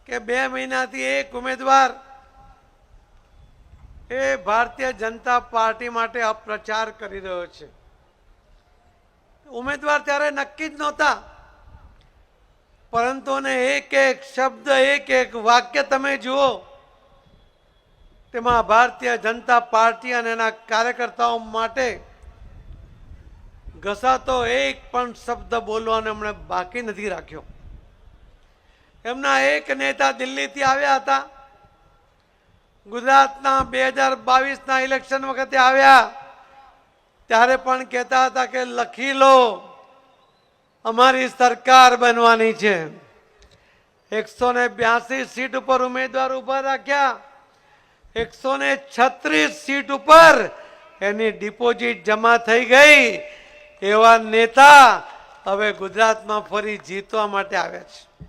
કે 2 મહિનાથી એક ઉમેદવાર એ ભારતીય જનતા પાર્ટી માટે અપપ્રચાર કરી રહ્યો છે। ઉમેદવાર ત્યારે નક્કી જ નહોતા, પરંતુ એક એક શબ્દ, એક એક વાક્ય તમે જુઓ, તેમાં ભારતીય જનતા પાર્ટી અને એના કાર્યકર્તાઓ માટે ઘસાતો એક પણ શબ્દ બોલવાનો એમણે બાકી નથી રાખ્યો। એમના એક નેતા દિલ્હીથી આવ્યા હતા, ગુજરાતના 2022ના ઇલેક્શન વખતે આવ્યા ત્યારે પણ કહેતા હતા કે લખી લો, અમારી સરકાર બનવાની છે। 182 સીટ ઉપર ઉમેદવાર ઉભા રાખ્યા, 136 સીટ ઉપર એની ડિપોઝિટ જમા થઈ ગઈ। એવા નેતા હવે ગુજરાતમાં ફરી જીતવા માટે આવ્યા છે।